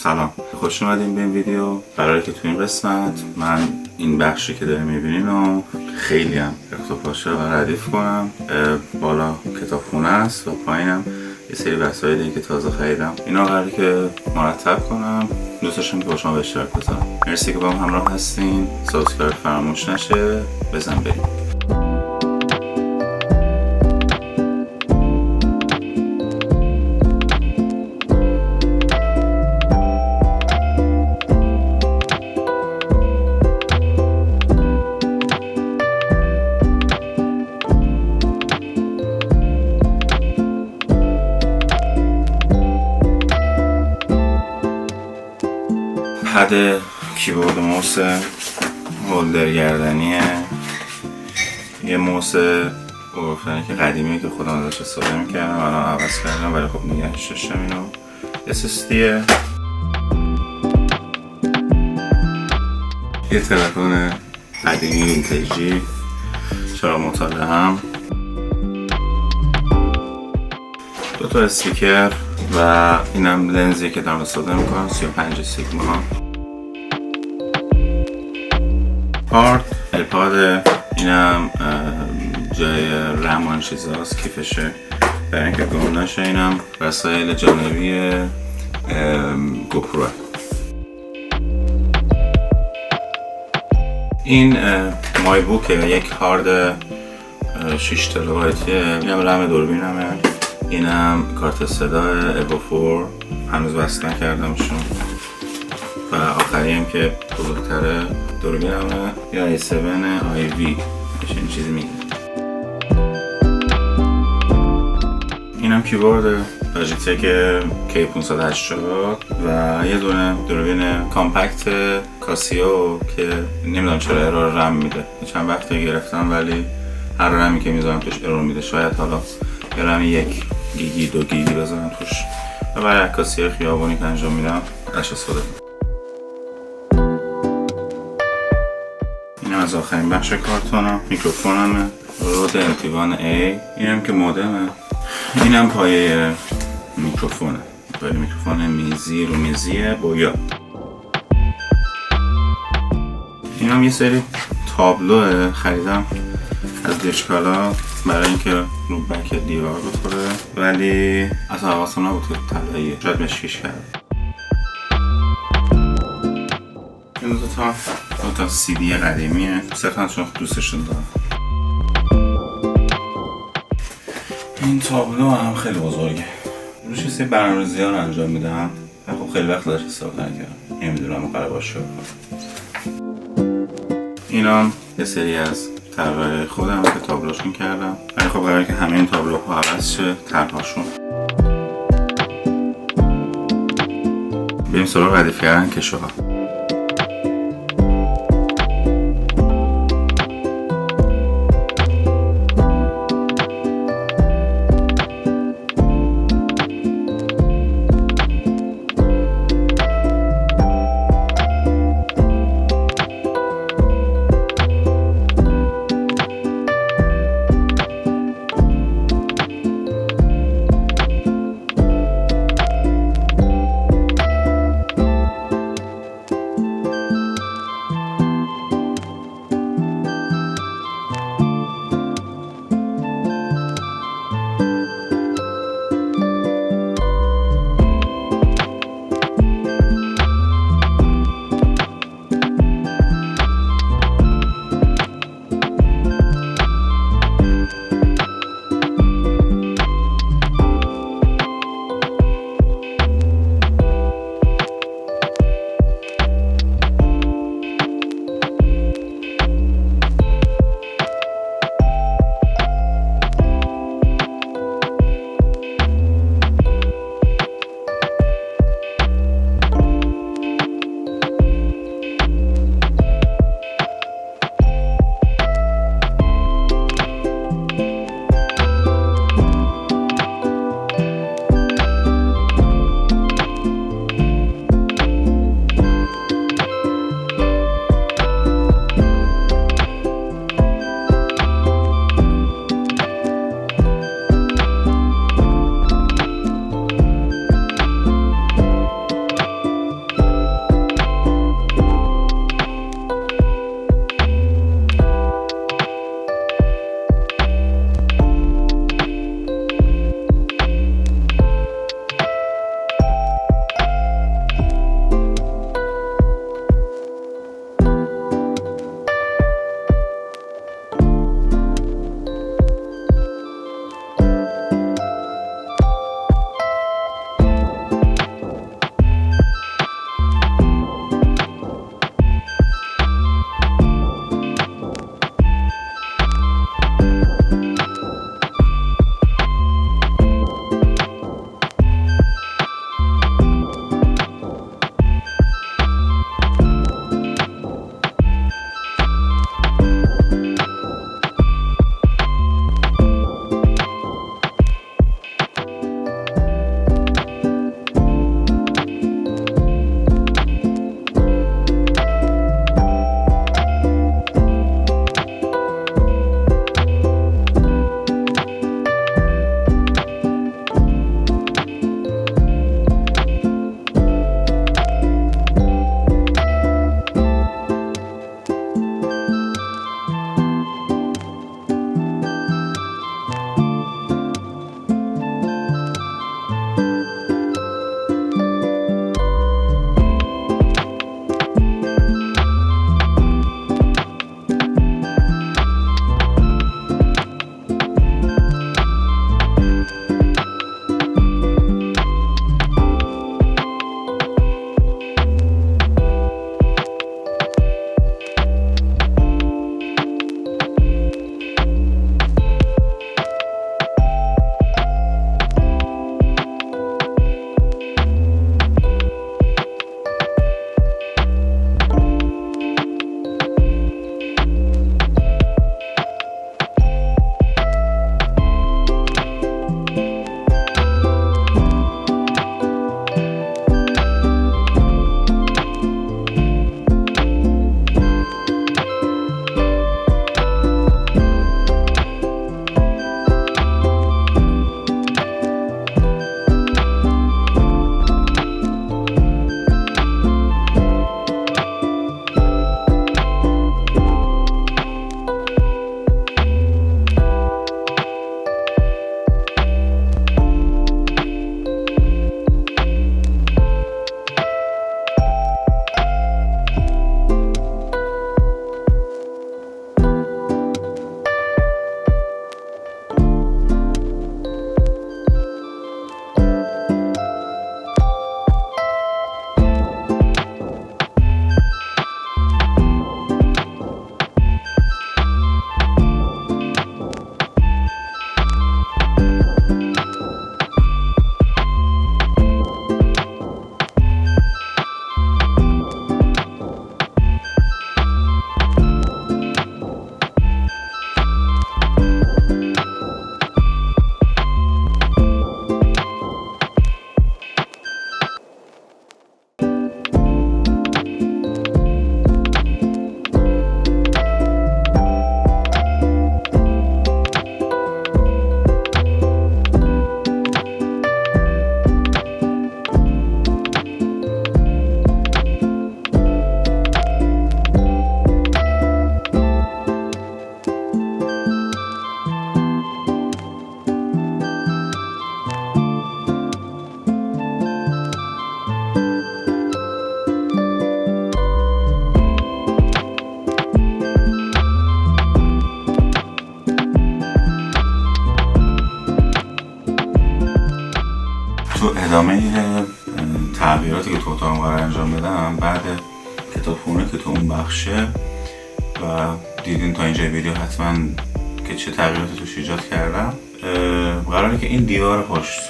سلام، خوش اومدین به این ویدیو. قراره که تو این قسمت من این بخشی که داریم میبینین رو خیلی هم اختفاشه و ردیف کنم. بالا کتابخونه است و پایینم یه سری وسایلی که تازه خریدم، اینا قراره که مرتب کنم. دوست داشتم که با شما به اشتراک بذارم. مرسی که با هم همراه هستین. سابسکرایب فراموش نشه. بزن بریم. پد کیبورد موس هولدر گردنیه، یه موس گرفتنی که قدیمیه که خودم ازش استفاده میکردم، الان عوض کردم ولی خب نگهش داشتم. اینو SSDه، یه تلفن قدیمی وینتیجی، چراغ مطالعه هم، دوتا استیکر و اینم لنزی که دارم استفاده میکنم 35 سیگما. الپاد اینم جای رمان چیزاست، کیفشه برای اینکه گم نشه. اینم وسایل جانبی گوپرو. این مای بوکه، یک هارد 6 ترابایتیه. اینم رم دوربینمه. اینم کارت صدا اگو 4، هنوز وصل نکردمشون. و آخری هم که بزرگتره دوربینمه، یا i7 IV این چیزی میگه. اینم کیبورد لاژیتک K580 و یه دونه دوربین کامپکت کاسیو که نمیدونم چرا ارور رم میده. چند وقته گرفتم ولی هر رمی که میذارم توش ارور میده. شاید حالا یه رم 1 گیگی 2 گیگی بذارم توش و برای عکاسی خیابونی که انجام میدم ازش استفاده کنم. اینم از آخرین بخش کارتونم. میکروفونمه، رود MT1A. اینم که مودمه. اینم پایه میکروفونه، پایه میکروفون میزی رو میزیه بویا. اینم یه سری تابلوه خریدم از دیشکالا برای اینکه رو بک دیوار بخوره، ولی از حواسم نبود که طلاییه، شاید مشکیش کرد. این دوتا CD قدیمیه، صرفا چون دوستشون دارم. این تابلو هم خیلی بزرگه، روش یه سری برنامه‌ریزی ها رو انجام میدم و خب خیلی وقت ازش استفاده نکردم. نمیدونم قرار باشه. اینا یه سری از طرح‌های خودم که تابلوشون کردم، ولی خب قراره که همه این تابلوها عوض شه طرح‌هاشون. بریم سراغ ردیف کردن کشوها. ادامه تغییراتی که تو اتاقم قرار انجام بدم بعد کتابخونه که تو اون بخشه و دیدین تا اینجا ویدیو حتما که چه تغییراتی توش ایجاد کردم. قراره که این دیوار پشت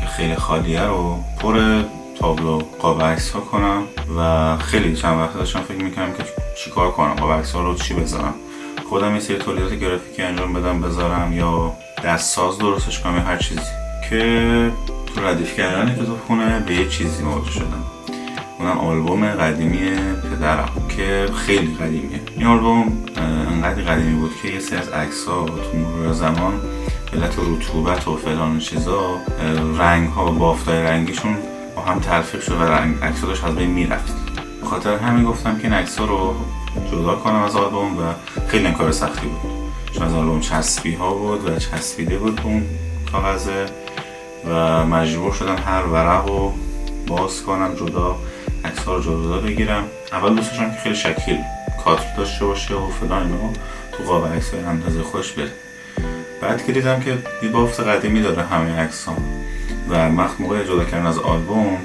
که خیلی خالیه رو پر تابلو قاب عکس ها کنم و خیلی چند وقت داشتم فکر میکنم که چیکار کنم، قاب عکس ها رو چی بذارم. خودم یه سری تولیدات گرافیکی انجام بدم بذارم یا دستساز درستش کنم یا هر چیزی که تو ردیف کردن کتابخونه به یه چیزی مواجه شدم. اونم آلبوم قدیمی پدرم که خیلی قدیمیه. این آلبوم انقدر قدیمی بود که یه سری از عکس‌ها تو مرور زمان به علت رطوبت و فلان و چیزا رنگ‌ها و بافت‌های رنگیشون با هم تلفیق شد و عکس‌ها داشت از بین میرفت. به خاطر همین گفتم که این عکس‌ها رو جدا کنم از آلبوم و خیلی کار سختی بود. چون از آلبوم چسبی‌ها بود و چسبیده بود اون کاغذه و مجبور شدم هر ورق رو باز کنم جدا، عکس‌ها رو جدا بگیرم. اول دوست داشتم که خیلی شکل کادر داشته باشه و فلان اینا تو قاب عکس‌های اندازه خودش بره. بعد که دیدم که یه بافت قدیمی داره همه عکس‌ها و موقع جدا کردن از آلبوم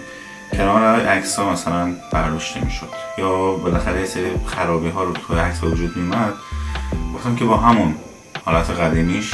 کنار عکس‌ها مثلا برداشته می‌شد یا بالاخره یه سری خرابی‌ها رو توی عکس به وجود می‌اومد، گفتم که با همون حالت قدیمیش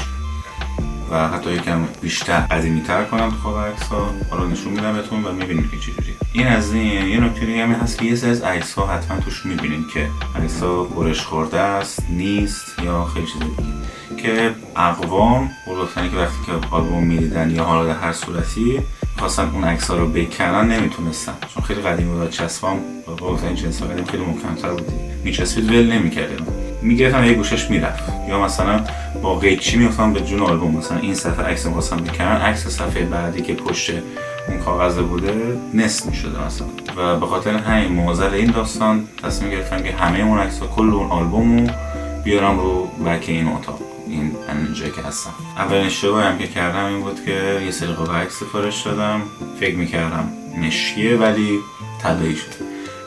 و حتی یکم بیشتر قدیمی‌تر کنم تو خواب عکس‌ها. حالا نشون میدم بهتون و می‌بینید که چجوریه. این از این. یه نکته دیگه هم هست که یه سری از عکس‌ها حتما توش می‌بینید که عکس‌ها برش خورده است، نیست یا خیلی چیز دیگه که اقوام لطفاً که وقتی که آلبوم می‌دیدن یا حالا در هر صورتی خواستن اون عکس‌ها رو بکنن نمیتونستن، چون خیلی قدیمی بود. چسبام با این جنس‌ها قدیم خیلی محکم‌تر بود، میچسبید ول نمی‌کردم، میگرفتم یه گوشش میرفت یا مثلا با قیچی میافتم به جون آلبوم. مثلا این صفحه عکس می‌خواستم بکنن، عکس صفحه بعدی که پشت اون کاغذ بوده نصف می‌شده مثلا. و به خاطر همین معضل این داستان تصمیم گرفتم که همه اون عکس‌ها کل اون آلبومو بیارم رو بک این اتاق، این اینجایی که هستم. اولین اشتباهی هم که کردم این بود که یه سری قاب عکس سفارش دادم، فکر می‌کردم مشکیه ولی طلایی شد.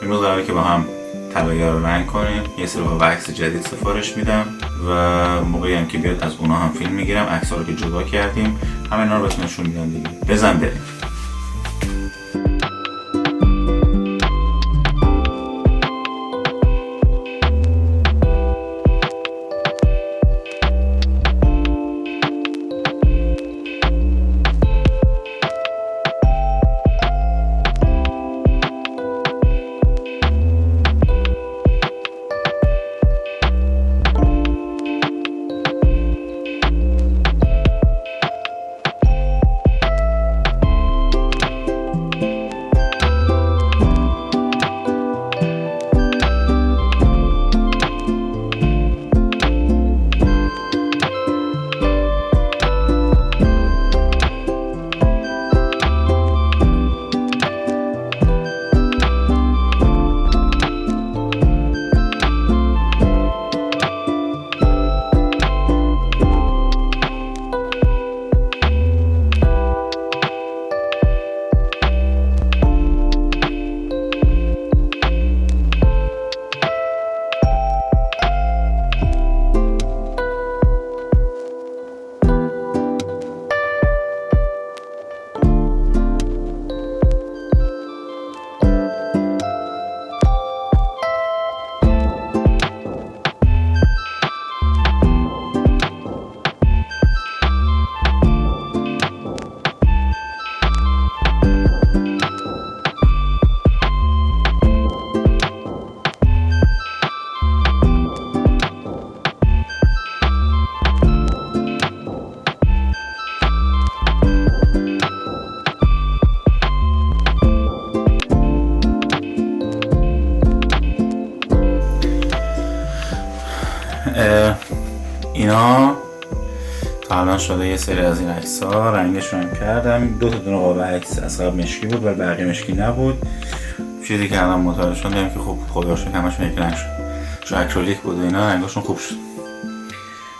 امروز قراره که با هم طلایی رو رنگ کنیم. یه سری قاب عکس جدید سفارش میدم و موقعی هم که بیاد از اونا هم فیلم میگیرم. عکس‌ها رو که جدا کردیم همه اینا رو بهتون نشون میدم دیگه. بزن بریم. اینا تا الان شده یه سری از این عکس‌ها رنگش رو هم کردم. دو تا دونه قاب عکس از قبل مشکی بود ولی بقیه مشکی نبود. چیزی که الان متوجه شدم که خب خدا شکر همشون یک رنگ شد، چون اکریلیک بود و اینا رنگاشون خوب شد.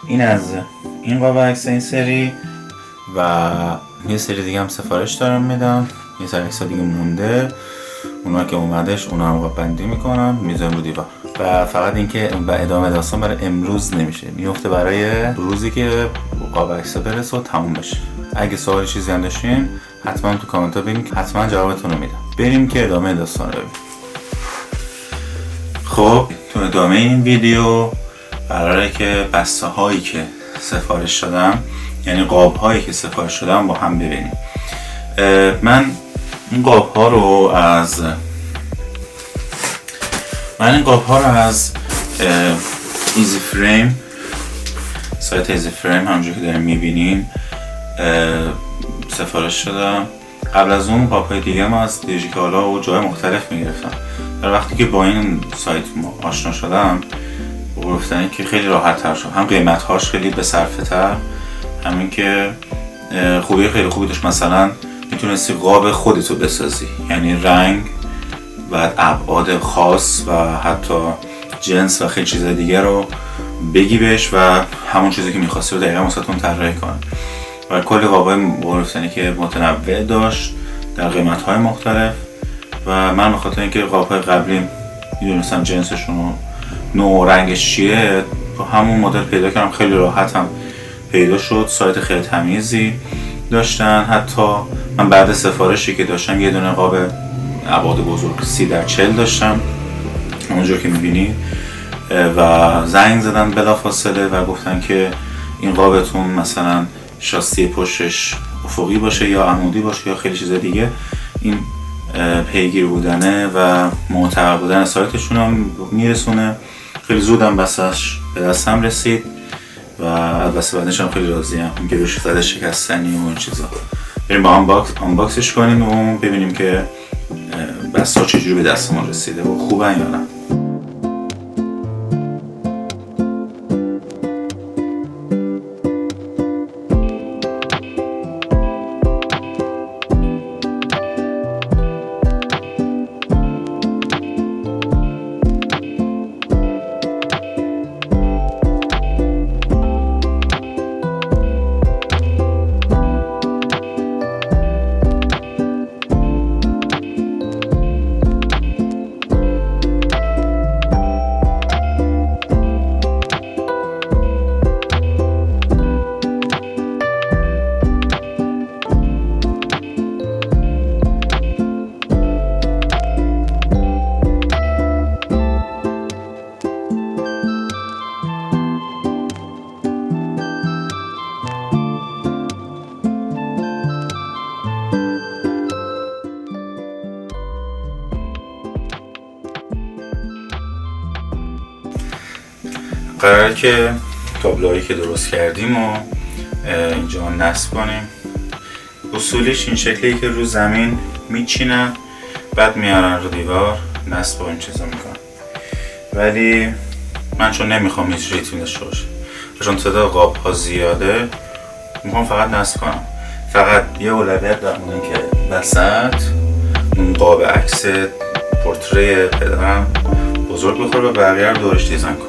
این از این قاب عکس این سری و یه سری دیگه هم سفارش دارم میدم. یه سری عکس‌ها دیگه مونده، اونا که اومدش اونا هم قاب بندی میکنم میذارم رو دیوار. و فقط اینکه ادامه داستان برای امروز نمیشه، میفته برای روزی که قاب عکس برسه و تموم بشه. اگه سوال چیزی هم داشتین حتما تو کامنت ها بگین، حتما جوابتون رو میدم. بریم که ادامه داستان رو ببینیم. خب تو ادامه این ویدیو قراره که بسته هایی که سفارش دادم، یعنی قاب هایی که سفارش دادم با هم ببینیم. من این قاب ها رو از ایزی فریم، سایت ایزی فریم همونجوری که داریم میبینیم سفارش دادم. قبل از اون قاب های دیگه ما از دیجیکالا و جای مختلف میگرفتم. در وقتی که با این سایت آشنا شدم گفتن که خیلی راحت تر شد، هم قیمت هاش خیلی به صرفه تر، همین که خوبی خیلی خوبی داشت. مثلا میتونستی قاب خودتو بسازی، یعنی رنگ و ابعاد خاص و حتی جنس و خیلی چیزای دیگه رو بگی بهش و همون چیزی که میخواستی رو دقیقا واسهتون طراحی کنه. و کلی قابای گرفتنی که متنوع داشت در قیمت های مختلف و من بخاطر اینکه قاب‌های قبلی میدونستم جنسشون و نوع و رنگش چیه، با همون مدل پیدا کردم. خیلی راحت هم پیدا شد، سایت خیلی تمیزی داشتن. حتی من بعد سفارشی که داشتم یه دونه قاب ابعاد بزرگ 30x40 داشتم همونجور که میبینی و زنگ زدن بلافاصله و گفتن که این قابتون مثلا شاسی پشتش افقی باشه یا عمودی باشه یا خیلی چیز دیگه. این پیگیر بودنه و معتبر بودن سایتشون هم میرسونه. خیلی زودم بسش به دستم رسید و البته بعدش هم خیلی راضیم که روش زده شکستنی و این چیزا. بریم با آنباکسش کنیم و ببینیم که بسا چجوری به دستمون رسیده و خوبه یا نه. قراره که تابلوهایی که درست کردیم و اینجا نصب کنیم. اصولیش این شکلیه که رو زمین میچینن بعد میارن رو دیوار نصب و این چیزا میکنن، ولی من چون نمیخوام هیچ ریتمی داشته باشه، چون تعداد قاب ها زیاده میخوام فقط نصب کنم. فقط یه اولویت دارم که وسط اون قاب عکس پورتری پدرم بزرگ بخوره و بقیه رو دورش دیزاین کنم.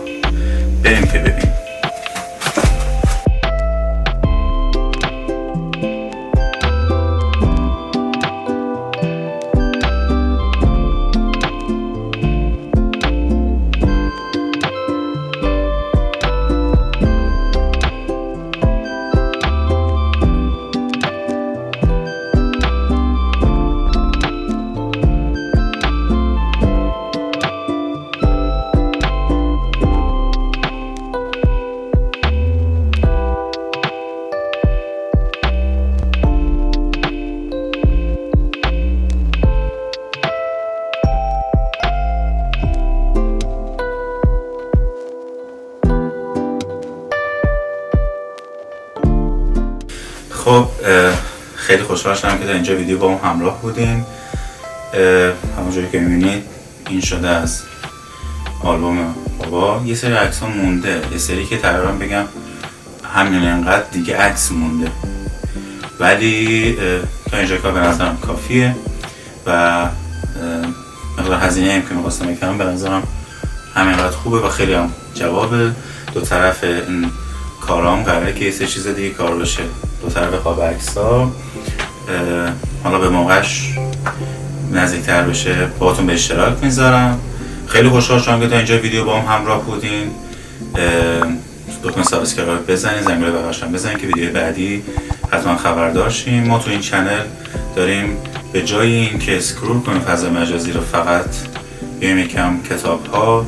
بریم که ببینیم. خب خیلی خوشحال شدم که در اینجا ویدیو با هم همراه بودین. همونجوری که میبینید این شده از آلبوم بابا. یه سری عکس ها مونده، یه سری که تقریبا بگم همین انقدر دیگه عکس مونده، ولی تا اینجا کار به نظرم کافیه و مقدار هزینه هم که میخواستم بکنم به نظرم همینقدر خوبه و خیلی هم جواب دو طرف این کارام قراره که یه سری چیز دیگه کار بشه. دو طرف قاب عکس‌ها حالا به موقعش نزدیکتر بشه باهاتون به اشتراک میذارم. خیلی خوشحال شدم که تا اینجا ویدیو با هم همراه بودین. دکمه سابسکرایب بزنید، زنگوله بغلش هم بزنید که ویدیو بعدی حتما خبردار شیم. ما تو این چنل داریم به جای این که اسکرول کنیم فضای مجازی رو، فقط بیایم یکم کتاب ها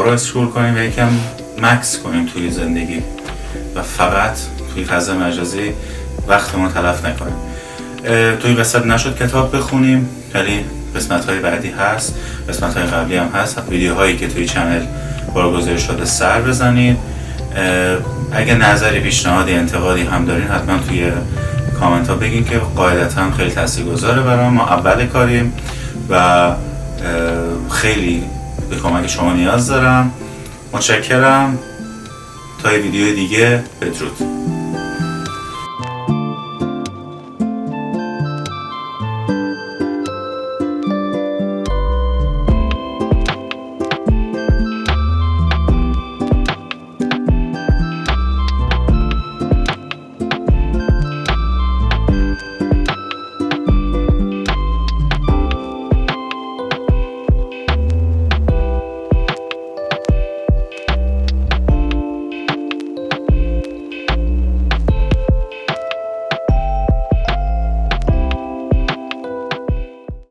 رو اسکرول کنیم و یکم مکس کنیم توی زندگی و فقط توی فضای مجازی وقتمون تلف نکنیم. توی قسمت نشد کتاب بخونیم، ولی قسمت‌های بعدی هست، قسمت‌های قبلی هم هست، ویدیوهایی که توی چنل بارگذاری شده سر بزنید. اگه نظری، پیشنهادی، انتقادی هم دارین حتما توی کامنت ها بگین که قاعدتا خیلی تاثیرگذاره برام. ما اول کاریم و خیلی به کمک شما نیاز دارم. متشکرم. تا یه ویدیو دیگه، بدرود.